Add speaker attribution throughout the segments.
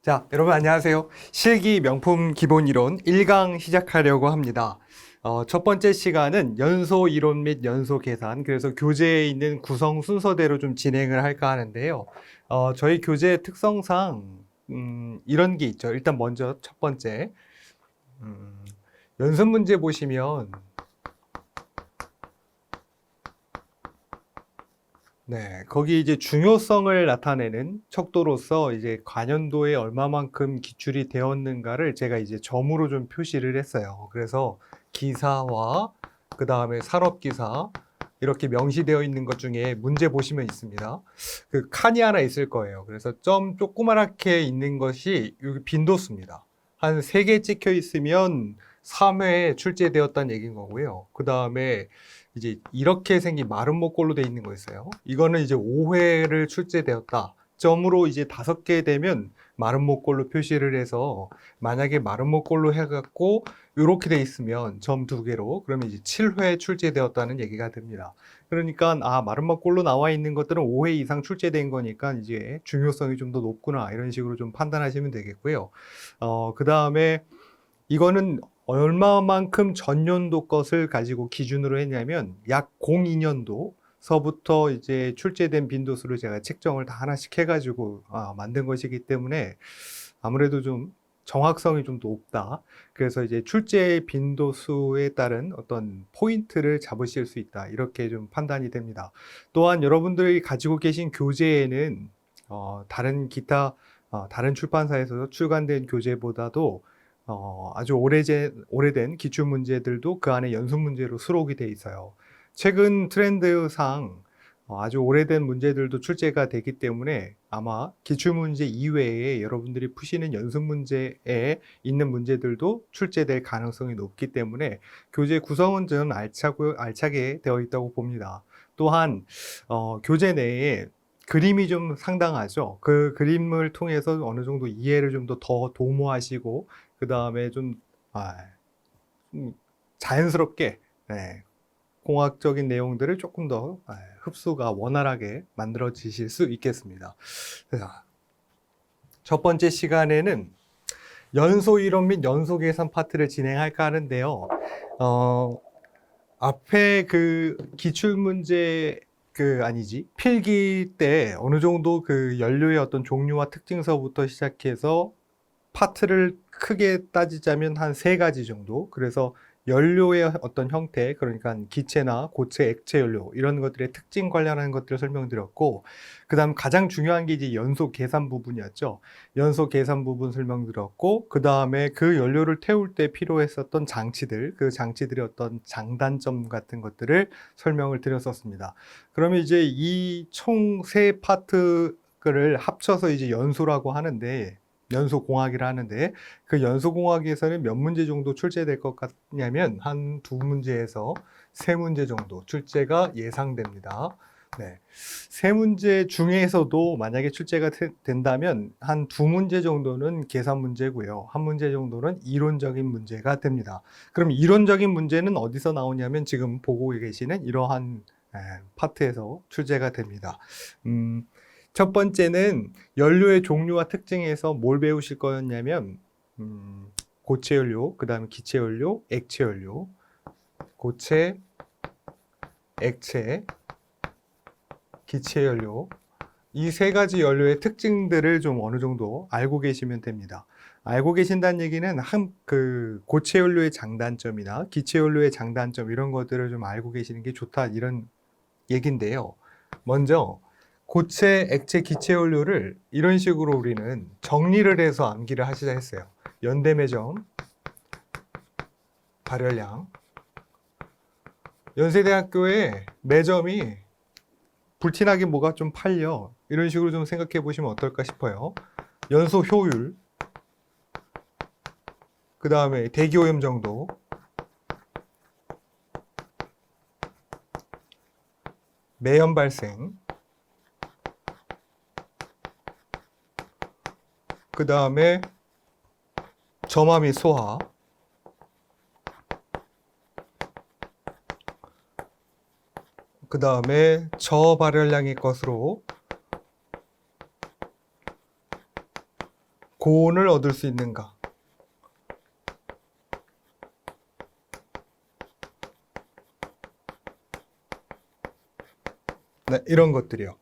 Speaker 1: 자, 여러분 안녕하세요. 실기 명품 기본 이론 1강 시작하려고 합니다. 첫 번째 시간은 연소 이론 및 연소 계산, 그래서 교재에 있는 구성 순서대로 좀 진행을 할까 하는데요. 저희 교재 특성상 이런 게 있죠. 일단 먼저 첫 번째, 연습 문제 보시면 네, 거기 이제 중요성을 나타내는 척도로서 이제 관연도에 얼마만큼 기출이 되었는가를 제가 이제 점으로 좀 표시를 했어요. 그래서 기사와 그 다음에 산업기사 이렇게 명시되어 있는 것 중에 문제 보시면 있습니다. 그 칸이 하나 있을 거예요. 그래서 점 조그맣게 있는 것이 여기 빈도수입니다. 한 3개 찍혀 있으면 3회에 출제되었다는 얘기인 거고요. 그 다음에 이제 이렇게 생긴 마른 목골로 돼 있는 거 있어요. 이거는 이제 5회를 출제되었다. 점으로 이제 5개 되면 마른 목골로 표시를 해서 만약에 마른 목골로 해갖고 이렇게 돼 있으면 점 2개로 그러면 이제 7회 출제되었다는 얘기가 됩니다. 그러니까 마른 목골로 나와 있는 것들은 5회 이상 출제된 거니까 이제 중요성이 좀 더 높구나 이런 식으로 좀 판단하시면 되겠고요. 그 다음에 이거는 얼마만큼 전년도 것을 가지고 기준으로 했냐면 약 02년도서부터 이제 출제된 빈도수를 제가 책정을 다 하나씩 해가지고 만든 것이기 때문에 아무래도 좀 정확성이 좀 높다. 그래서 이제 출제 빈도수에 따른 어떤 포인트를 잡으실 수 있다. 이렇게 좀 판단이 됩니다. 또한 여러분들이 가지고 계신 교재에는 다른 출판사에서 출간된 교재보다도 아주 오래된 기출 문제들도 그 안에 연습 문제로 수록이 돼 있어요. 최근 트렌드상 아주 오래된 문제들도 출제가 되기 때문에 아마 기출 문제 이외에 여러분들이 푸시는 연습 문제에 있는 문제들도 출제될 가능성이 높기 때문에 교재 구성은 좀 알차게 되어 있다고 봅니다. 또한 교재 내에 그림이 좀 상당하죠. 그 그림을 통해서 어느 정도 이해를 좀 더 도모하시고 그 다음에 좀 자연스럽게 공학적인 내용들을 조금 더 흡수가 원활하게 만들어지실 수 있겠습니다. 첫 번째 시간에는 연소 이론 및 연소 계산 파트를 진행할까 하는데요. 앞에 그 기출 문제 필기 때 어느 정도 그 연료의 어떤 종류와 특징서부터 시작해서 파트를 크게 따지자면 한 3가지 정도. 그래서 연료의 어떤 형태, 그러니까 기체나 고체, 액체 연료 이런 것들의 특징 관련한 것들을 설명드렸고, 그다음 가장 중요한 게 이제 연소 계산 부분이었죠. 연소 계산 부분 설명드렸고, 그다음에 그 연료를 태울 때 필요했었던 장치들, 그 장치들의 어떤 장단점 같은 것들을 설명을 드렸었습니다. 그러면 이제 이 총 3파트를 합쳐서 이제 연소라고 하는데, 연소공학이라 하는데 그 연소공학에서는 몇 문제 정도 출제될 것 같냐면 한 2문제에서 3문제 정도 출제가 예상됩니다. 네. 3문제 중에서도 만약에 출제가 된다면 한 2문제 정도는 계산 문제고요. 1문제 정도는 이론적인 문제가 됩니다. 그럼 이론적인 문제는 어디서 나오냐면 지금 보고 계시는 이러한 파트에서 출제가 됩니다. 첫 번째는 연료의 종류와 특징에서 뭘 배우실 거였냐면 고체 연료, 그 다음에 기체 연료, 액체 연료, 고체, 액체, 기체 연료 이 3가지 연료의 특징들을 좀 어느 정도 알고 계시면 됩니다. 알고 계신다는 얘기는 고체 연료의 장단점이나 기체 연료의 장단점 이런 것들을 좀 알고 계시는 게 좋다 이런 얘긴데요. 먼저 고체, 액체, 기체 연료를 이런 식으로 우리는 정리를 해서 암기를 하시자 했어요. 연대매점, 발열량. 연세대학교에 매점이 불티나게 뭐가 좀 팔려. 이런 식으로 좀 생각해 보시면 어떨까 싶어요. 연소 효율, 그 다음에 대기오염 정도, 매연 발생, 그 다음에 점화 및 소화, 그 다음에 저발열량의 것으로 고온을 얻을 수 있는가? 네, 이런 것들이요.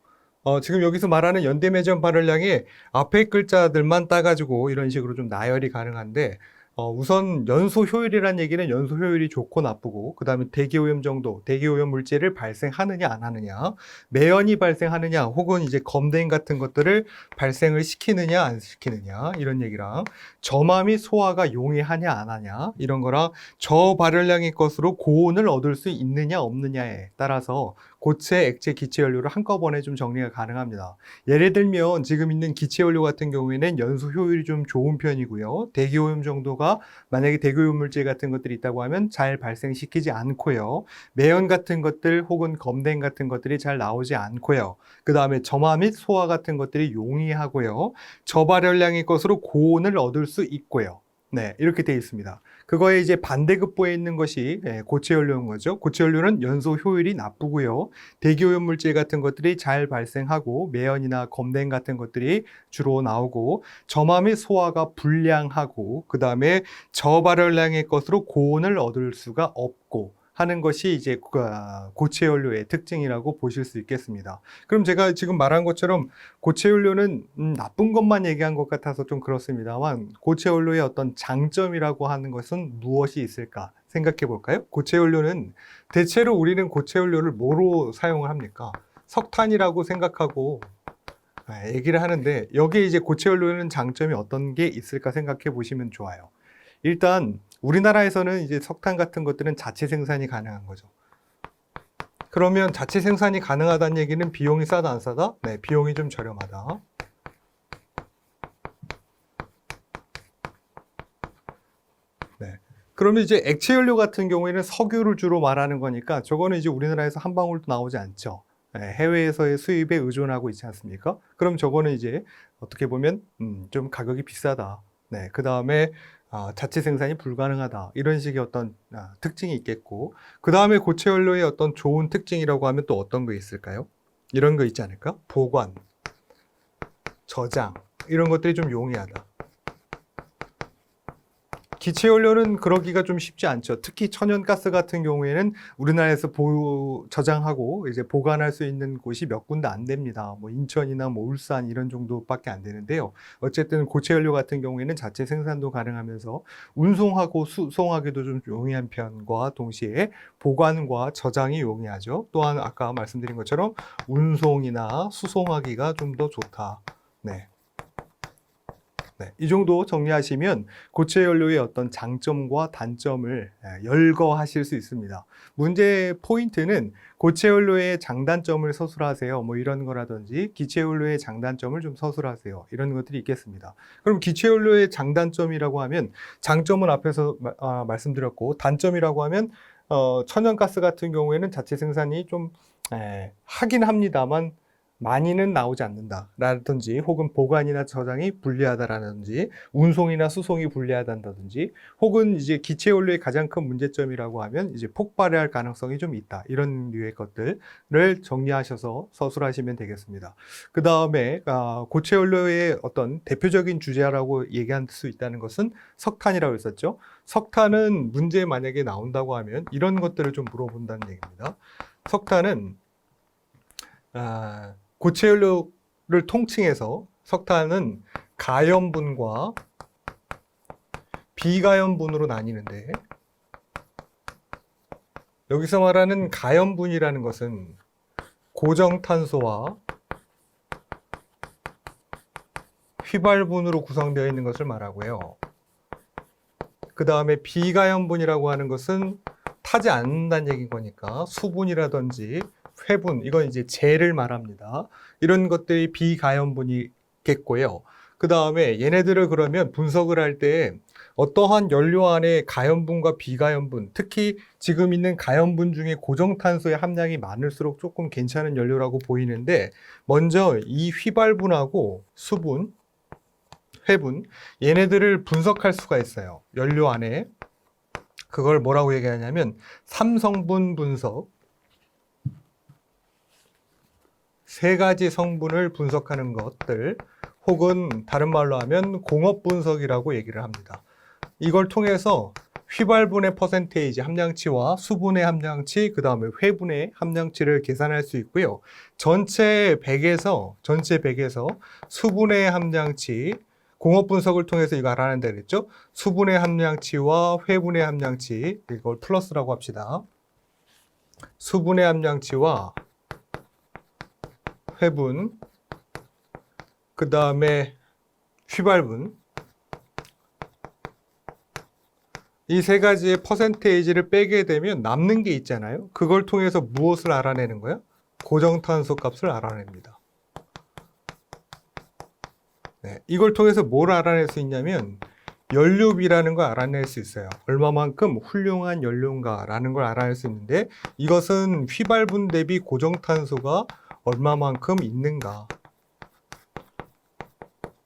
Speaker 1: 지금 여기서 말하는 연대매점 발열량이 앞에 글자들만 따가지고 이런 식으로 좀 나열이 가능한데, 우선 연소 효율이란 얘기는 연소 효율이 좋고 나쁘고, 그 다음에 대기오염 정도, 대기오염 물질을 발생하느냐 안 하느냐, 매연이 발생하느냐, 혹은 이제 검댕 같은 것들을 발생을 시키느냐 안 시키느냐, 이런 얘기랑, 점화 및 소화가 용이하냐 안 하냐, 이런 거랑, 저발열량의 것으로 고온을 얻을 수 있느냐 없느냐에 따라서 고체, 액체, 기체 연료를 한꺼번에 좀 정리가 가능합니다. 예를 들면 지금 있는 기체 연료 같은 경우에는 연소 효율이 좀 좋은 편이고요. 대기오염 정도가 만약에 대기오염 물질 같은 것들이 있다고 하면 잘 발생시키지 않고요. 매연 같은 것들 혹은 검댕 같은 것들이 잘 나오지 않고요. 그 다음에 점화 및 소화 같은 것들이 용이하고요. 저발열량의 것으로 고온을 얻을 수 있고요. 네, 이렇게 되어 있습니다. 그거에 이제 반대급부에 있는 것이 고체 연료인 거죠. 고체 연료는 연소 효율이 나쁘고요. 대기오염 물질 같은 것들이 잘 발생하고 매연이나 검댕 같은 것들이 주로 나오고 점화 및 소화가 불량하고 그 다음에 저발열량의 것으로 고온을 얻을 수가 없고 하는 것이 이제 고체 연료의 특징이라고 보실 수 있겠습니다. 그럼 제가 지금 말한 것처럼 고체 연료는 나쁜 것만 얘기한 것 같아서 좀 그렇습니다만 고체 연료의 어떤 장점이라고 하는 것은 무엇이 있을까 생각해 볼까요? 고체 연료는 대체로 우리는 고체 연료를 뭐로 사용을 합니까? 석탄이라고 생각하고 얘기를 하는데 여기에 이제 고체 연료는 장점이 어떤 게 있을까 생각해 보시면 좋아요. 일단 우리나라에서는 이제 석탄 같은 것들은 자체 생산이 가능한 거죠. 그러면 자체 생산이 가능하다는 얘기는 비용이 싸다 안 싸다? 네, 비용이 좀 저렴하다. 네. 그러면 이제 액체 연료 같은 경우에는 석유를 주로 말하는 거니까 저거는 이제 우리나라에서 한 방울도 나오지 않죠. 네, 해외에서의 수입에 의존하고 있지 않습니까? 그럼 저거는 이제 어떻게 보면 좀 가격이 비싸다. 네, 그 다음에 자체 생산이 불가능하다. 이런 식의 어떤 특징이 있겠고, 그 다음에 고체 연료의 어떤 좋은 특징이라고 하면 또 어떤 거 있을까요? 이런 거 있지 않을까? 보관, 저장, 이런 것들이 좀 용이하다. 기체 연료는 그러기가 좀 쉽지 않죠. 특히 천연가스 같은 경우에는 우리나라에서 저장하고 이제 보관할 수 있는 곳이 몇 군데 안 됩니다. 뭐 인천이나 뭐 울산 이런 정도밖에 안 되는데요. 어쨌든 고체 연료 같은 경우에는 자체 생산도 가능하면서 운송하고 수송하기도 좀 용이한 편과 동시에 보관과 저장이 용이하죠. 또한 아까 말씀드린 것처럼 운송이나 수송하기가 좀 더 좋다. 네. 네, 이 정도 정리하시면 고체 연료의 어떤 장점과 단점을 열거하실 수 있습니다. 문제 포인트는 고체 연료의 장단점을 서술하세요. 뭐 이런 거라든지 기체 연료의 장단점을 좀 서술하세요. 이런 것들이 있겠습니다. 그럼 기체 연료의 장단점이라고 하면 장점은 앞에서 말씀드렸고 단점이라고 하면 천연가스 같은 경우에는 자체 생산이 좀 하긴 합니다만 많이는 나오지 않는다라든지 혹은 보관이나 저장이 불리하다라든지 운송이나 수송이 불리하다든지 혹은 이제 기체 연료의 가장 큰 문제점이라고 하면 이제 폭발할 가능성이 좀 있다. 이런 류의 것들을 정리하셔서 서술하시면 되겠습니다. 그 다음에 고체 연료의 어떤 대표적인 주제라고 얘기할 수 있다는 것은 석탄이라고 했었죠. 석탄은 문제 만약에 나온다고 하면 이런 것들을 좀 물어본다는 얘기입니다. 석탄은 고체 연료를 통칭해서 석탄은 가연분과 비가연분으로 나뉘는데 여기서 말하는 가연분이라는 것은 고정탄소와 휘발분으로 구성되어 있는 것을 말하고요. 그 다음에 비가연분이라고 하는 것은 타지 않는다는 얘기인 거니까 수분이라든지 회분, 이건 이제 재를 말합니다. 이런 것들이 비가연분이겠고요. 그 다음에 얘네들을 그러면 분석을 할 때 어떠한 연료 안에 가연분과 비가연분, 특히 지금 있는 가연분 중에 고정탄소의 함량이 많을수록 조금 괜찮은 연료라고 보이는데 먼저 이 휘발분하고 수분, 회분, 얘네들을 분석할 수가 있어요. 연료 안에. 그걸 뭐라고 얘기하냐면 삼성분 분석, 세 가지 성분을 분석하는 것들 혹은 다른 말로 하면 공업 분석이라고 얘기를 합니다. 이걸 통해서 휘발분의 퍼센테이지 함량치와 수분의 함량치, 그 다음에 회분의 함량치를 계산할 수 있고요. 전체 100에서 수분의 함량치, 공업 분석을 통해서 이거 알아낸다 그랬죠? 수분의 함량치와 회분의 함량치, 이걸 플러스라고 합시다. 수분의 함량치와 회분, 그 다음에 휘발분, 이 세 가지의 퍼센테이지를 빼게 되면 남는 게 있잖아요. 그걸 통해서 무엇을 알아내는 거예요? 고정탄소 값을 알아냅니다. 네, 이걸 통해서 뭘 알아낼 수 있냐면 연료비라는 걸 알아낼 수 있어요. 얼마만큼 훌륭한 연료인가라는 걸 알아낼 수 있는데, 이것은 휘발분 대비 고정탄소가 얼마만큼 있는가,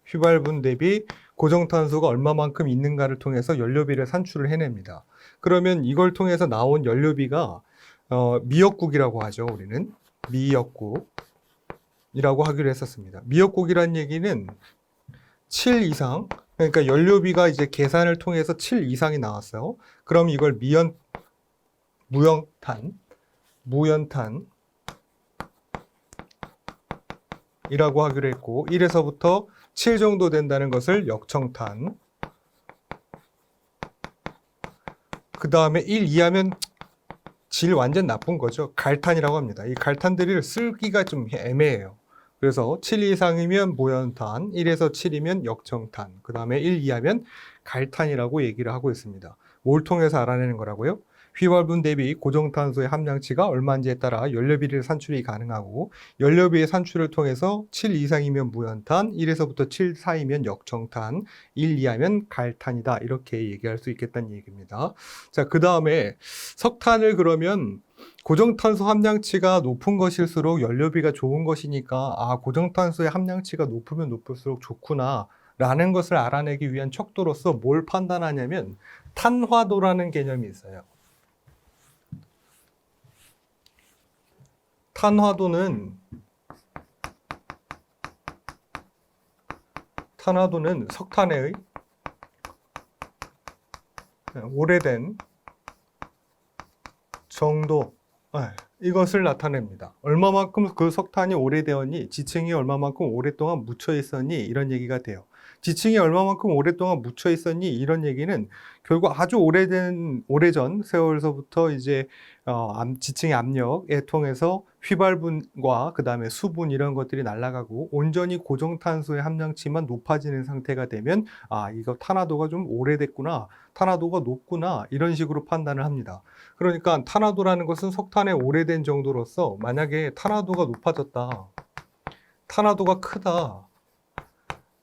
Speaker 1: 휘발분 대비 고정탄소가 얼마만큼 있는가를 통해서 연료비를 산출을 해냅니다. 그러면 이걸 통해서 나온 연료비가 미역국이라고 하죠. 우리는 미역국이라고 하기로 했었습니다. 미역국이란 얘기는 7 이상, 그러니까 연료비가 이제 계산을 통해서 7 이상이 나왔어요. 그럼 이걸 무연탄이라고 하기로 했고, 1에서부터 7 정도 된다는 것을 역청탄, 그 다음에 1 이하면 질 완전 나쁜 거죠. 갈탄이라고 합니다. 이 갈탄들을 쓰기가 좀 애매해요. 그래서 7 이상이면 무연탄, 1에서 7이면 역청탄, 그 다음에 1 이하면 갈탄이라고 얘기를 하고 있습니다. 뭘 통해서 알아내는 거라고요? 휘발분 대비 고정탄소의 함량치가 얼마인지에 따라 연료비를 산출이 가능하고, 연료비의 산출을 통해서 7 이상이면 무연탄, 1에서부터 7 사이면 역청탄, 1 이하면 갈탄이다, 이렇게 얘기할 수 있겠다는 얘기입니다. 자, 그 다음에 석탄을 그러면 고정탄소 함량치가 높은 것일수록 연료비가 좋은 것이니까, 고정탄소의 함량치가 높으면 높을수록 좋구나 라는 것을 알아내기 위한 척도로서 뭘 판단하냐면 탄화도라는 개념이 있어요. 탄화도는 석탄의 오래된 정도, 이것을 나타냅니다. 얼마만큼 그 석탄이 오래되었니, 지층이 얼마만큼 오랫동안 묻혀 있었니, 이런 얘기가 돼요. 지층이 얼마만큼 오랫동안 묻혀 있었니, 이런 얘기는 결국 아주 오래전 세월서부터 이제 지층의 압력에 통해서 휘발분과 그 다음에 수분 이런 것들이 날아가고 온전히 고정탄소의 함량치만 높아지는 상태가 되면, 이거 탄화도가 좀 오래됐구나, 탄화도가 높구나, 이런 식으로 판단을 합니다. 그러니까 탄화도라는 것은 석탄의 오래된 정도로서, 만약에 탄화도가 높아졌다, 탄화도가 크다,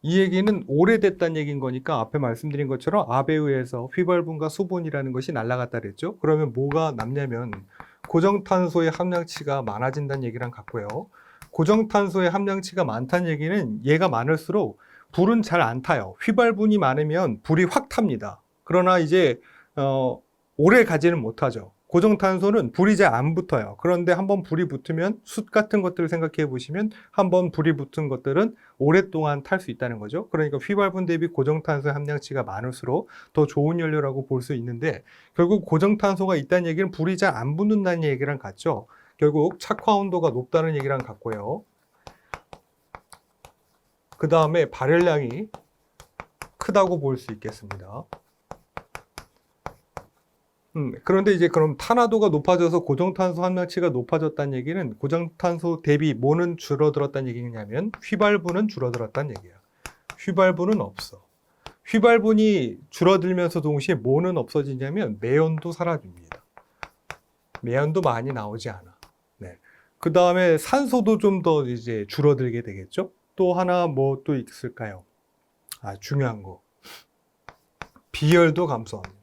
Speaker 1: 이 얘기는 오래됐다는 얘기인 거니까 앞에 말씀드린 것처럼 압에 의해서 휘발분과 수분이라는 것이 날아갔다 그랬죠. 그러면 뭐가 남냐면 고정탄소의 함량치가 많아진다는 얘기랑 같고요. 고정탄소의 함량치가 많다는 얘기는 얘가 많을수록 불은 잘 안 타요. 휘발분이 많으면 불이 확 탑니다. 그러나 이제 오래 가지는 못하죠. 고정탄소는 불이 잘 안 붙어요. 그런데 한번 불이 붙으면, 숯 같은 것들을 생각해 보시면 한번 불이 붙은 것들은 오랫동안 탈 수 있다는 거죠. 그러니까 휘발분 대비 고정탄소의 함량치가 많을수록 더 좋은 연료라고 볼 수 있는데, 결국 고정탄소가 있다는 얘기는 불이 잘 안 붙는다는 얘기랑 같죠. 결국 착화 온도가 높다는 얘기랑 같고요. 그 다음에 발열량이 크다고 볼 수 있겠습니다. 그런데 이제 그럼 탄화도가 높아져서 고정탄소 함량치가 높아졌다는 얘기는 고정탄소 대비 뭐는 줄어들었다는 얘기냐면 휘발분은 줄어들었다는 얘기야. 휘발분은 없어. 휘발분이 줄어들면서 동시에 뭐는 없어지냐면 매연도 사라집니다. 매연도 많이 나오지 않아. 네. 그 다음에 산소도 좀 더 이제 줄어들게 되겠죠. 또 하나 뭐 또 있을까요? 중요한 거. 비열도 감소합니다.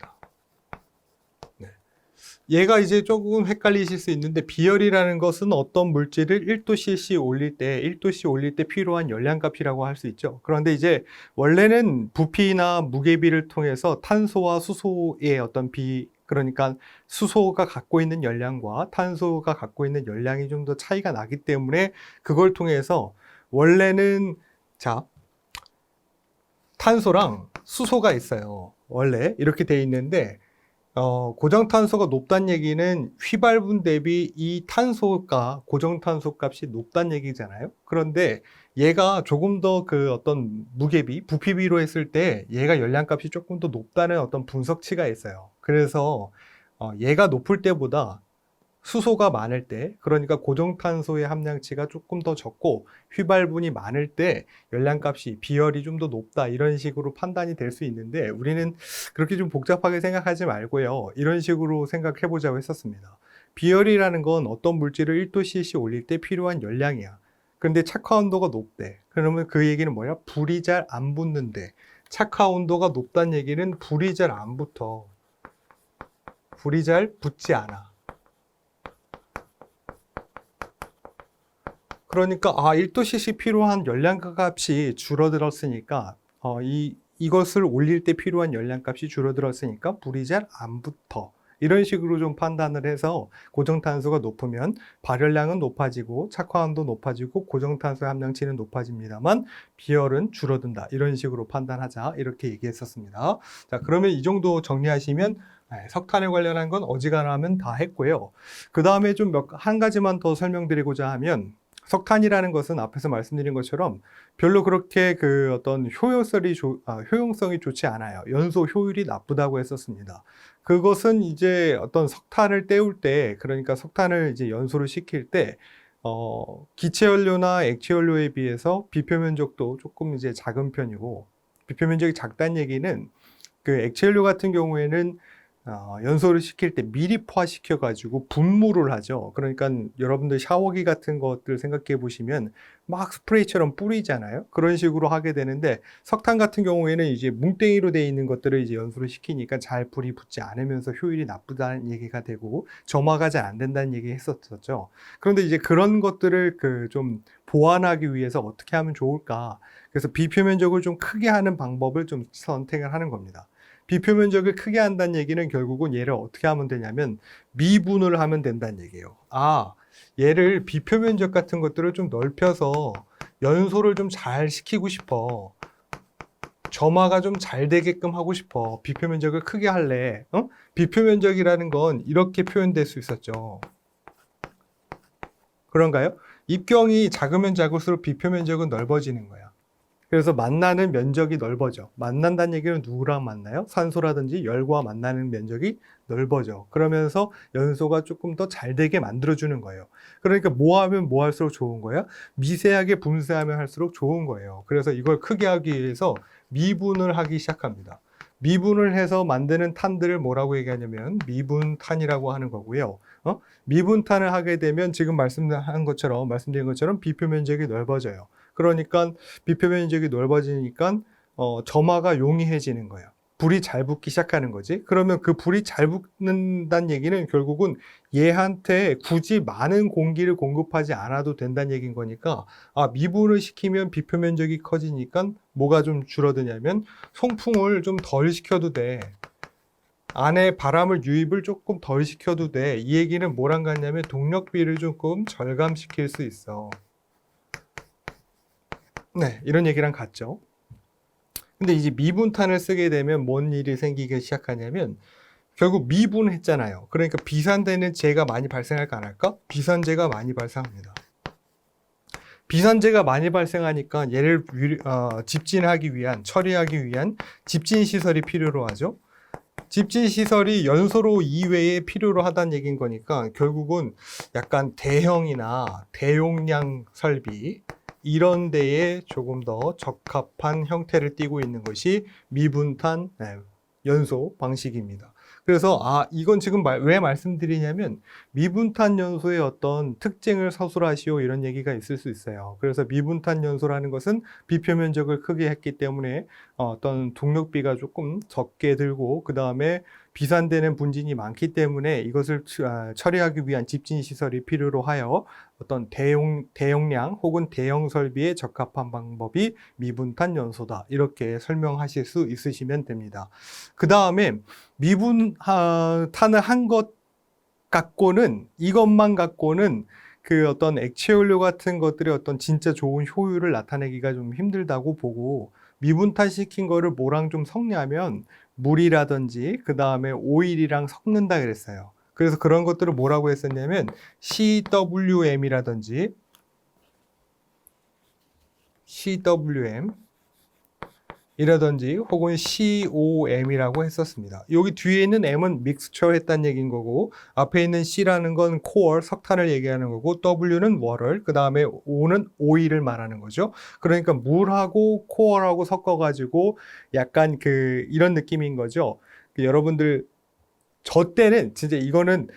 Speaker 1: 얘가 이제 조금 헷갈리실 수 있는데, 비열이라는 것은 어떤 물질을 1도cc 올릴 때 필요한 열량값이라고 할 수 있죠. 그런데 이제 원래는 부피나 무게비를 통해서 탄소와 수소의 어떤 그러니까 수소가 갖고 있는 열량과 탄소가 갖고 있는 열량이 좀 더 차이가 나기 때문에, 그걸 통해서 원래는 탄소랑 수소가 있어요. 원래 이렇게 돼 있는데 고정탄소가 높다는 얘기는 휘발분 대비 이 탄소가 고정탄소 값이 높다는 얘기잖아요. 그런데 얘가 조금 더 그 어떤 무게비, 부피비로 했을 때 얘가 열량값이 조금 더 높다는 어떤 분석치가 있어요. 그래서 얘가 높을 때보다 수소가 많을 때, 그러니까 고정탄소의 함량치가 조금 더 적고 휘발분이 많을 때 열량값이 비열이 좀 더 높다, 이런 식으로 판단이 될 수 있는데, 우리는 그렇게 좀 복잡하게 생각하지 말고요, 이런 식으로 생각해 보자고 했었습니다. 비열이라는 건 어떤 물질을 1도cc 올릴 때 필요한 열량이야. 그런데 착화 온도가 높대. 그러면 그 얘기는 뭐야? 불이 잘 안 붙는데, 착화 온도가 높다는 얘기는 불이 잘 안 붙어. 불이 잘 붙지 않아. 그러니까 1도cc 필요한 열량값이 줄어들었으니까 이것을 올릴 때 필요한 열량값이 줄어들었으니까 불이 잘 안 붙어. 이런 식으로 좀 판단을 해서 고정탄소가 높으면 발열량은 높아지고 착화온도 높아지고 고정탄소의 함량치는 높아집니다만 비열은 줄어든다. 이런 식으로 판단하자. 이렇게 얘기했었습니다. 자, 그러면 이 정도 정리하시면 석탄에 관련한 건 어지간하면 다 했고요. 그 다음에 좀 한 가지만 더 설명드리고자 하면, 석탄이라는 것은 앞에서 말씀드린 것처럼 별로 그렇게 그 어떤 효용성이 좋지 않아요. 연소 효율이 나쁘다고 했었습니다. 그것은 이제 어떤 석탄을 때울 때, 그러니까 석탄을 이제 연소를 시킬 때, 기체연료나 액체연료에 비해서 비표 면적도 조금 이제 작은 편이고, 비표 면적이 작다는 얘기는 그 액체연료 같은 경우에는 연소를 시킬 때 미리포화 시켜가지고 분무를 하죠. 그러니까 여러분들 샤워기 같은 것들 생각해 보시면 막 스프레이처럼 뿌리잖아요. 그런 식으로 하게 되는데, 석탄 같은 경우에는 이제 뭉땡이로 되어 있는 것들을 이제 연소를 시키니까 잘 불이 붙지 않으면서 효율이 나쁘다는 얘기가 되고 점화가 잘 안 된다는 얘기 했었죠. 그런데 이제 그런 것들을 좀 보완하기 위해서 어떻게 하면 좋을까? 그래서 비표 면적을 좀 크게 하는 방법을 좀 선택을 하는 겁니다. 비표 면적을 크게 한다는 얘기는 결국은 얘를 어떻게 하면 되냐면 미분을 하면 된다는 얘기예요. 얘를 비표 면적 같은 것들을 좀 넓혀서 연소를 좀 잘 시키고 싶어. 점화가 좀 잘 되게끔 하고 싶어. 비표 면적을 크게 할래. 비표 면적이라는 건 이렇게 표현될 수 있었죠. 그런가요? 입경이 작으면 작을수록 비표 면적은 넓어지는 거야. 그래서 만나는 면적이 넓어져. 만난다는 얘기는 누구랑 만나요? 산소라든지 열과 만나는 면적이 넓어져. 그러면서 연소가 조금 더 잘 되게 만들어주는 거예요. 그러니까 뭐 하면 뭐 할수록 좋은 거야? 미세하게 분쇄하면 할수록 좋은 거예요. 그래서 이걸 크게 하기 위해서 미분을 하기 시작합니다. 미분을 해서 만드는 탄들을 뭐라고 얘기하냐면 미분탄이라고 하는 거고요. 미분탄을 하게 되면 지금 말씀드린 것처럼 비표 면적이 넓어져요. 그러니까 비표 면적이 넓어지니까 점화가 용이해지는 거예요. 불이 잘 붙기 시작하는 거지. 그러면 그 불이 잘 붙는다는 얘기는 결국은 얘한테 굳이 많은 공기를 공급하지 않아도 된다는 얘기인 거니까, 미분을 시키면 비표 면적이 커지니까 뭐가 좀 줄어드냐면 송풍을 좀 덜 시켜도 돼. 안에 바람을 유입을 조금 덜 시켜도 돼. 이 얘기는 뭐랑 같냐면 동력비를 조금 절감시킬 수 있어. 네, 이런 얘기랑 같죠. 근데 이제 미분탄을 쓰게 되면 뭔 일이 생기기 시작하냐면 결국 미분했잖아요. 그러니까 비산되는 재가 많이 발생할까 안 할까? 비산재가 많이 발생합니다. 비산재가 많이 발생하니까 얘를 집진하기 위한, 처리하기 위한 집진 시설이 필요로 하죠. 집진 시설이 연소로 이외에 필요로 하다는 얘기인 거니까 결국은 약간 대형이나 대용량 설비, 이런 데에 조금 더 적합한 형태를 띠고 있는 것이 미분탄 연소 방식입니다. 그래서 이건 지금 왜 말씀드리냐면 미분탄 연소의 어떤 특징을 서술하시오, 이런 얘기가 있을 수 있어요. 그래서 미분탄 연소라는 것은 비표 면적을 크게 했기 때문에 어떤 동력비가 조금 적게 들고, 그 다음에 비산되는 분진이 많기 때문에 이것을 처리하기 위한 집진 시설이 필요로 하여 어떤 대용량 혹은 대형 설비에 적합한 방법이 미분탄 연소다, 이렇게 설명하실 수 있으시면 됩니다. 그 다음에 미분탄을 한 것 갖고는, 이것만 갖고는 그 어떤 액체연료 같은 것들의 어떤 진짜 좋은 효율을 나타내기가 좀 힘들다고 보고, 미분탄시킨 거를 뭐랑 좀 섞냐면 물이라든지 그 다음에 오일이랑 섞는다 그랬어요. 그래서 그런 것들을 뭐라고 했었냐면 CWM이라든지 CWM 이라든지 혹은 COM이라고 했었습니다. 여기 뒤에 있는 M은 믹스처 했다는 얘기인 거고, 앞에 있는 C라는 건 코어, 석탄을 얘기하는 거고, W는 워럴, 그 다음에 O는 오일을 말하는 거죠. 그러니까 물하고 코어하고 섞어가지고 약간 이런 느낌인 거죠. 여러분들, 저 때는 진짜 이거는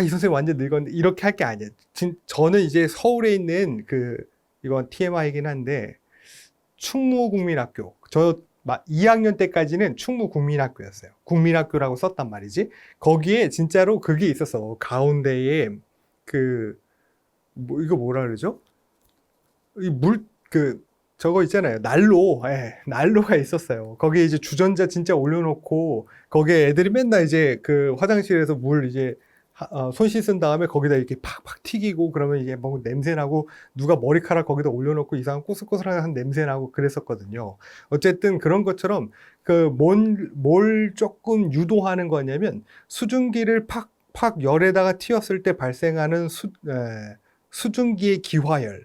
Speaker 1: 이 선생님 완전 늙었는데 이렇게 할 게 아니에요. 저는 이제 서울에 있는 이건 TMI이긴 한데 충무국민학교. 저 2학년 때까지는 충무국민학교였어요. 국민학교라고 썼단 말이지. 거기에 진짜로 그게 있었어. 가운데에 이거 뭐라 그러죠? 저거 있잖아요. 난로. 예, 난로가 있었어요. 거기에 이제 주전자 진짜 올려놓고, 거기에 애들이 맨날 이제 화장실에서 물 이제 손 씻은 다음에 거기다 이렇게 팍팍 튀기고 그러면 이게 뭐 냄새 나고 누가 머리카락 거기다 올려놓고 이상한 꼬슬꼬슬한 냄새 나고 그랬었거든요. 어쨌든 그런 것처럼 뭘 조금 유도하는 거냐면 수증기를 팍팍 열에다가 튀었을 때 발생하는 수증기의 기화열을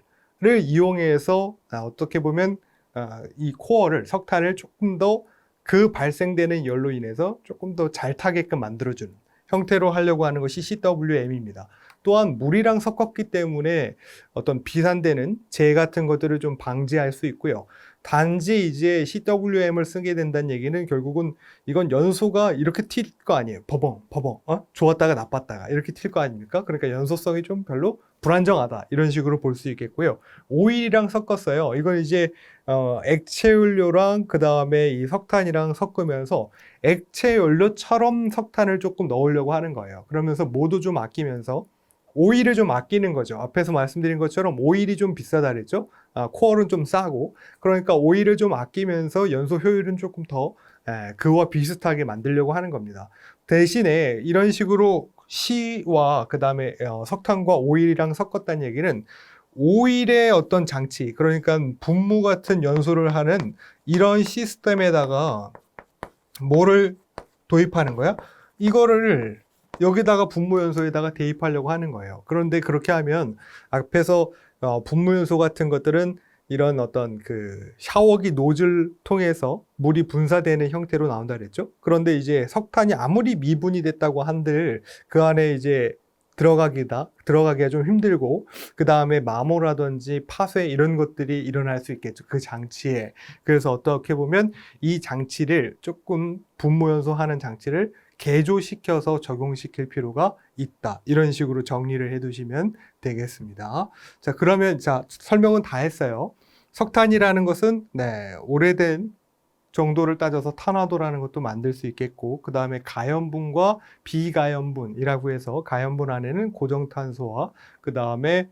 Speaker 1: 이용해서 어떻게 보면 이 코어를 석탄을 조금 더 발생되는 열로 인해서 조금 더 잘 타게끔 만들어주는 형태로 하려고 하는 것이 CWM입니다. 또한 물이랑 섞었기 때문에 어떤 비산되는 재 같은 것들을 좀 방지할 수 있고요. 단지 이제 CWM을 쓰게 된다는 얘기는 결국은 이건 연소가 이렇게 튈 거 아니에요. 버벙 좋았다가 나빴다가 이렇게 튈 거 아닙니까? 그러니까 연소성이 좀 별로 불안정하다 이런 식으로 볼 수 있겠고요. 오일이랑 섞었어요. 이건 이제 액체 연료랑 그 다음에 이 석탄이랑 섞으면서 액체 연료처럼 석탄을 조금 넣으려고 하는 거예요. 그러면서 모두 좀 아끼면서 오일을 좀 아끼는 거죠. 앞에서 말씀드린 것처럼 오일이 좀 비싸다 그랬죠. 코어는 좀 싸고, 그러니까 오일을 좀 아끼면서 연소 효율은 조금 더 그와 비슷하게 만들려고 하는 겁니다. 대신에 이런 식으로 C와 그 다음에 석탄과 오일이랑 섞었다는 얘기는 오일의 어떤 장치, 그러니까 분무 같은 연소를 하는 이런 시스템에다가 뭐를 도입하는 거야? 이거를 여기다가 분무연소에다가 대입하려고 하는 거예요. 그런데 그렇게 하면 앞에서 분무연소 같은 것들은 이런 어떤 샤워기 노즐 통해서 물이 분사되는 형태로 나온다 그랬죠. 그런데 이제 석탄이 아무리 미분이 됐다고 한들 그 안에 이제 들어가기가 좀 힘들고, 그 다음에 마모라든지 파쇄 이런 것들이 일어날 수 있겠죠. 그 장치에. 그래서 어떻게 보면 이 장치를 조금 분무연소하는 장치를 개조시켜서 적용시킬 필요가 있다. 이런 식으로 정리를 해두시면 되겠습니다. 자, 그러면 설명은 다 했어요. 석탄이라는 것은 오래된 정도를 따져서 탄화도라는 것도 만들 수 있겠고, 그 다음에 가연분과 비가연분이라고 해서 가연분 안에는 고정탄소와 그 다음에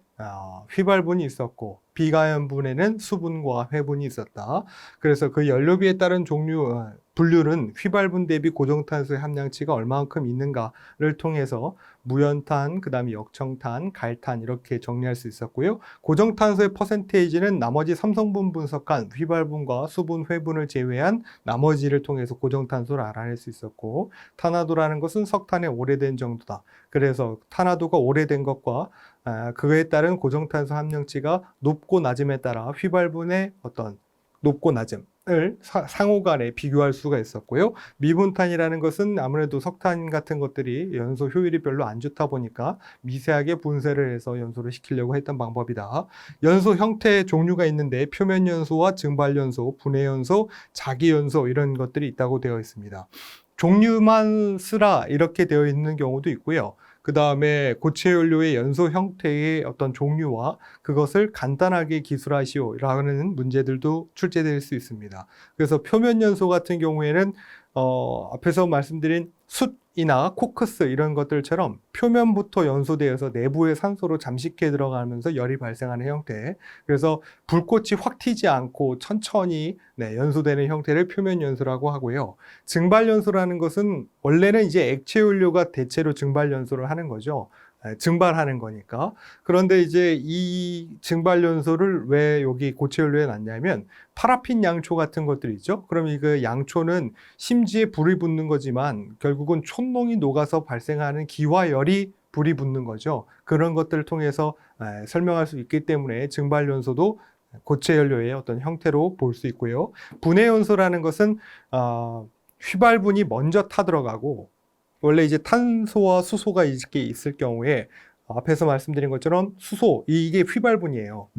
Speaker 1: 휘발분이 있었고, 비가연분에는 수분과 회분이 있었다. 그래서 그 연료비에 따른 분류는 휘발분 대비 고정탄소의 함량치가 얼마만큼 있는가를 통해서 무연탄, 그 다음에 역청탄, 갈탄 이렇게 정리할 수 있었고요. 고정탄소의 퍼센테이지는 나머지 3성분 분석한 휘발분과 수분, 회분을 제외한 나머지를 통해서 고정탄소를 알아낼 수 있었고, 탄화도라는 것은 석탄의 오래된 정도다. 그래서 탄화도가 오래된 것과 그에 따른 고정탄소 함량치가 높고 낮음에 따라 휘발분의 어떤 높고 낮음을 상호 간에 비교할 수가 있었고요. 미분탄이라는 것은 아무래도 석탄 같은 것들이 연소 효율이 별로 안 좋다 보니까 미세하게 분쇄를 해서 연소를 시키려고 했던 방법이다. 연소 형태의 종류가 있는데 표면 연소와 증발 연소, 분해 연소, 자기 연소 이런 것들이 있다고 되어 있습니다. 종류만 쓰라 이렇게 되어 있는 경우도 있고요. 그 다음에 고체 연료의 연소 형태의 어떤 종류와 그것을 간단하게 기술하시오라는 문제들도 출제될 수 있습니다. 그래서 표면 연소 같은 경우에는 앞에서 말씀드린 숯이나 코크스 이런 것들처럼 표면부터 연소되어서 내부의 산소로 잠식해 들어가면서 열이 발생하는 형태, 그래서 불꽃이 확 튀지 않고 천천히 연소되는 형태를 표면 연소라고 하고요. 증발 연소라는 것은 원래는 이제 액체 연료가 대체로 증발 연소를 하는 거죠. 증발하는 거니까. 그런데 이제 이 증발 연소를 왜 여기 고체 연료에 놨냐면 파라핀 양초 같은 것들 있죠. 그럼 이그 양초는 심지에 불이 붙는 거지만 결국은 촛농이 녹아서 발생하는 기화열이 불이 붙는 거죠. 그런 것들을 통해서 설명할 수 있기 때문에 증발 연소도 고체 연료의 어떤 형태로 볼 수 있고요. 분해 연소라는 것은 휘발분이 먼저 타들어가고, 원래 이제 탄소와 수소가 이렇게 있을 경우에 앞에서 말씀드린 것처럼 수소, 이게 휘발분이에요.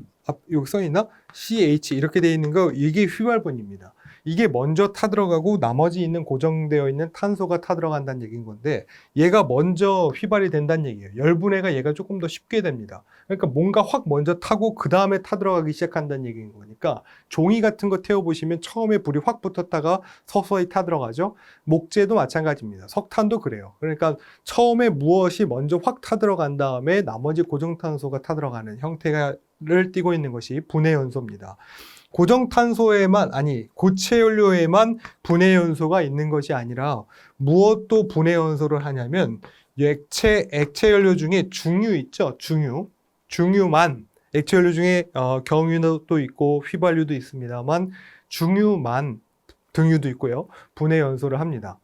Speaker 1: 여기 써 있나? CH 이렇게 되어 있는 거, 이게 휘발분입니다. 이게 먼저 타들어가고 나머지 있는 고정되어 있는 탄소가 타들어간다는 얘기인 건데, 얘가 먼저 휘발이 된다는 얘기예요. 열분해가 얘가 조금 더 쉽게 됩니다. 그러니까 뭔가 확 먼저 타고 그 다음에 타들어가기 시작한다는 얘기인 거니까, 종이 같은 거 태워보시면 처음에 불이 확 붙었다가 서서히 타들어가죠. 목재도 마찬가지입니다. 석탄도 그래요. 그러니까 처음에 무엇이 먼저 확 타들어간 다음에 나머지 고정탄소가 타들어가는 형태를 띠고 있는 것이 분해 연소입니다. 고정탄소에만, 아니 고체 연료에만 분해 연소가 있는 것이 아니라 무엇도 분해 연소를 하냐면 액체 연료 중에 중유 있죠. 중유만, 액체 연료 중에 경유도 있고 휘발유도 있습니다만 중유만, 등유도 있고요. 분해 연소를 합니다.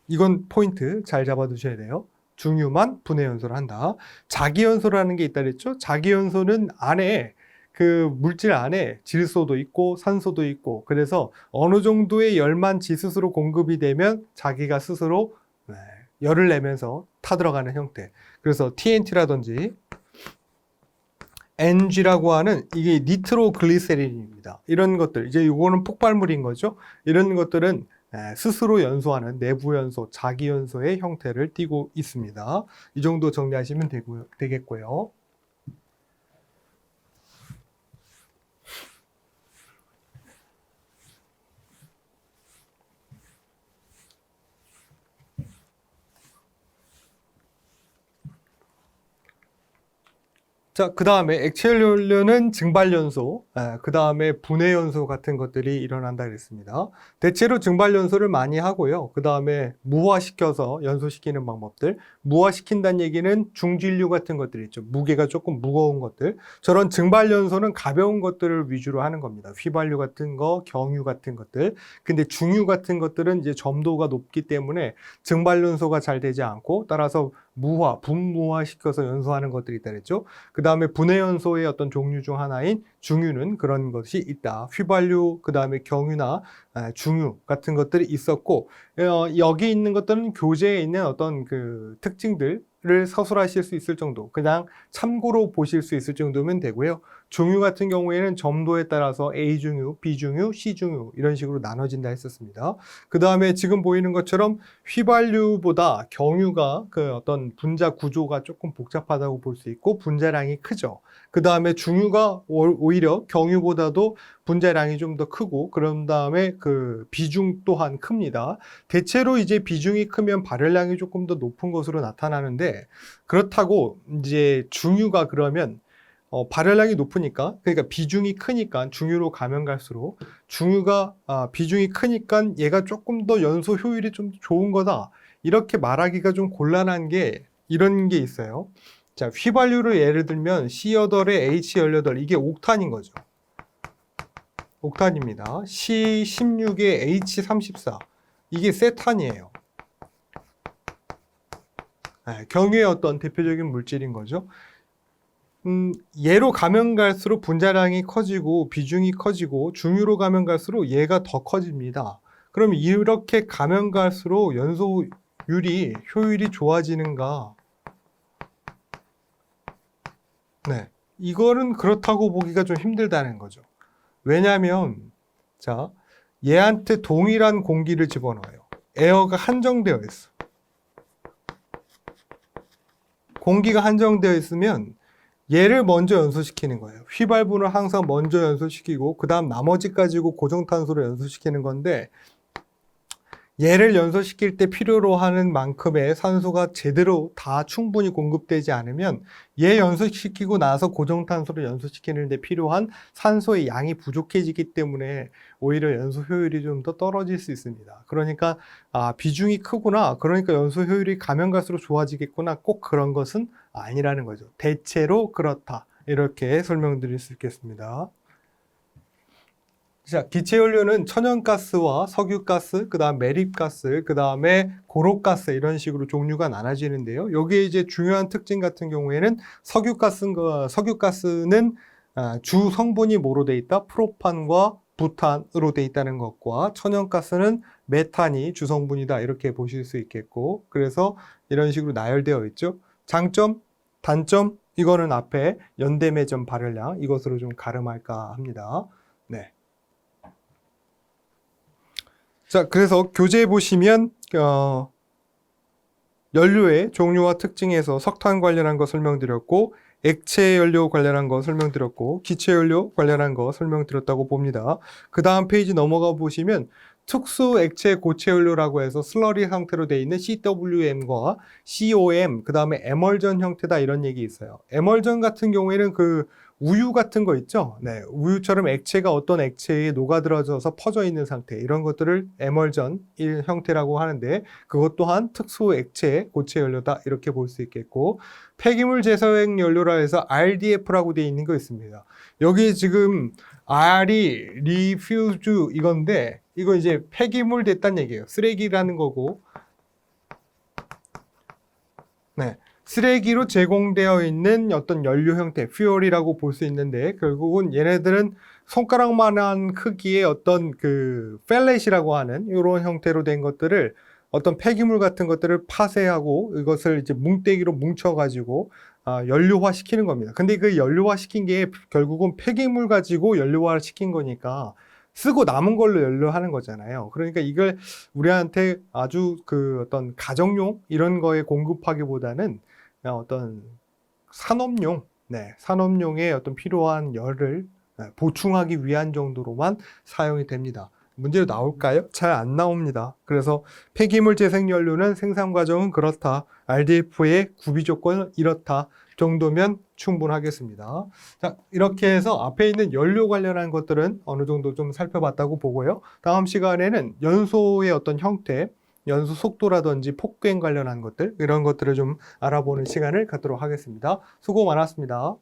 Speaker 1: 이건 포인트 잘 잡아두셔야 돼요. 중유만 분해 연소를 한다. 자기 연소라는 게 있다 그랬죠. 자기 연소는 안에 그 물질 안에 질소도 있고 산소도 있고, 그래서 어느 정도의 열만 지 스스로 공급이 되면 자기가 스스로 열을 내면서 타들어가는 형태. 그래서 TNT라든지 NG라고 하는 이게 니트로글리세린입니다. 이런 것들, 이제 이거는 폭발물인 거죠. 이런 것들은 스스로 연소하는 내부 연소, 자기 연소의 형태를 띠고 있습니다. 이 정도 정리하시면 되겠고요. 자, 그 다음에 액체 연료는 증발연소, 그 다음에 분해연소 같은 것들이 일어난다 그랬습니다. 대체로 증발연소를 많이 하고요. 그 다음에 무화시켜서 연소시키는 방법들. 무화시킨다는 얘기는 중진류 같은 것들 있죠. 무게가 조금 무거운 것들. 저런 증발연소는 가벼운 것들을 위주로 하는 겁니다. 휘발유 같은 거, 경유 같은 것들. 근데 중유 같은 것들은 이제 점도가 높기 때문에 증발연소가 잘 되지 않고, 따라서 분무화시켜서 연소하는 것들이 있다 그랬죠. 그 다음에 분해 연소의 어떤 종류 중 하나인 중유는 그런 것이 있다. 휘발유, 그 다음에 경유나 중유 같은 것들이 있었고, 여기 있는 것들은 교재에 있는 어떤 그 특징들을 서술하실 수 있을 정도, 그냥 참고로 보실 수 있을 정도면 되고요. 중유 같은 경우에는 점도에 따라서 A중유, B중유, C중유 이런 식으로 나눠진다 했었습니다. 그 다음에 지금 보이는 것처럼 휘발유보다 경유가 그 어떤 분자 구조가 조금 복잡하다고 볼 수 있고 분자량이 크죠. 그 다음에 중유가 오히려 경유보다도 분자량이 좀 더 크고, 그런 다음에 그 비중 또한 큽니다. 대체로 이제 비중이 크면 발열량이 조금 더 높은 것으로 나타나는데, 그렇다고 이제 중유가 그러면 발열량이 높으니까, 그러니까 비중이 크니까 중유로 가면 갈수록 중유가 비중이 크니까 얘가 조금 더 연소 효율이 좀 좋은 거다, 이렇게 말하기가 좀 곤란한 게 이런 게 있어요. 자, 휘발유를 예를 들면 C8에 H18, 이게 옥탄인 거죠. 옥탄입니다. C16에 H34, 이게 세탄이에요. 경유의 어떤 대표적인 물질인 거죠. 얘로 가면 갈수록 분자량이 커지고 비중이 커지고, 중유로 가면 갈수록 얘가 더 커집니다. 그럼 이렇게 가면 갈수록 연소율이, 효율이 좋아지는가? 네, 이거는 그렇다고 보기가 좀 힘들다는 거죠. 왜냐하면 자, 얘한테 동일한 공기를 집어넣어요. 에어가 한정되어 있어. 공기가 한정되어 있으면 얘를 먼저 연소시키는 거예요. 휘발분을 항상 먼저 연소시키고 그 다음 나머지 가지고 고정탄소를 연소시키는 건데, 얘를 연소시킬 때 필요로 하는 만큼의 산소가 제대로 다 충분히 공급되지 않으면 얘 연소시키고 나서 고정탄소를 연소시키는 데 필요한 산소의 양이 부족해지기 때문에 오히려 연소 효율이 좀 더 떨어질 수 있습니다. 그러니까 비중이 크구나, 그러니까 연소 효율이 가면 갈수록 좋아지겠구나, 꼭 그런 것은 아니라는 거죠. 대체로 그렇다. 이렇게 설명드릴 수 있겠습니다. 자, 기체연료는 천연가스와 석유가스, 그 다음 매립가스, 그 다음에 고록가스 이런 식으로 종류가 나눠지는데요. 여기에 이제 중요한 특징 같은 경우에는 석유가스는 주 성분이 뭐로 돼 있다? 프로판과 부탄으로 돼 있다는 것과 천연가스는 메탄이 주 성분이다. 이렇게 보실 수 있겠고, 그래서 이런 식으로 나열되어 있죠. 장점, 단점, 이거는 앞에 연대매점 발열량 이것으로 좀 가름할까 합니다. 네. 자, 그래서 교재에 보시면 연료의 종류와 특징에서 석탄 관련한 거 설명드렸고, 액체 연료 관련한 거 설명드렸고, 기체 연료 관련한 거 설명드렸다고 봅니다. 그 다음 페이지 넘어가 보시면 특수 액체 고체 연료라고 해서 슬러리 상태로 되어 있는 CWM과 COM, 그 다음에 에멀전 형태다 이런 얘기 있어요. 에멀전 같은 경우에는 그 우유 같은 거 있죠? 네, 우유처럼 액체가 어떤 액체에 녹아들어져서 퍼져 있는 상태, 이런 것들을 에멀전 형태라고 하는데, 그것 또한 특수 액체 고체 연료다 이렇게 볼 수 있겠고, 폐기물 재사용 연료라 해서 RDF라고 되어 있는 거 있습니다. 여기 지금 R이 리퓨즈 이건데, 이거 이제 폐기물 됐다는 얘기예요. 쓰레기라는 거고, 네, 쓰레기로 제공되어 있는 어떤 연료 형태, 퓨얼이라고 볼 수 있는데, 결국은 얘네들은 손가락만한 크기의 어떤 그 펠렛이라고 하는 이런 형태로 된 것들을, 어떤 폐기물 같은 것들을 파쇄하고 이것을 이제 뭉태기로 뭉쳐가지고 연료화 시키는 겁니다. 근데 그 연료화 시킨 게 결국은 폐기물 가지고 연료화를 시킨 거니까 쓰고 남은 걸로 연료하는 거잖아요. 그러니까 이걸 우리한테 아주 그 어떤 가정용 이런 거에 공급하기보다는 그냥 어떤 산업용, 네, 산업용의 어떤 필요한 열을 보충하기 위한 정도로만 사용이 됩니다. 문제로 나올까요? 잘 안 나옵니다. 그래서 폐기물 재생연료는 생산 과정은 그렇다. RDF의 구비 조건은 이렇다. 정도면 충분하겠습니다. 자, 이렇게 해서 앞에 있는 연료 관련한 것들은 어느 정도 좀 살펴봤다고 보고요. 다음 시간에는 연소의 어떤 형태, 연소 속도라든지 폭행 관련한 것들, 이런 것들을 좀 알아보는 시간을 갖도록 하겠습니다. 수고 많았습니다.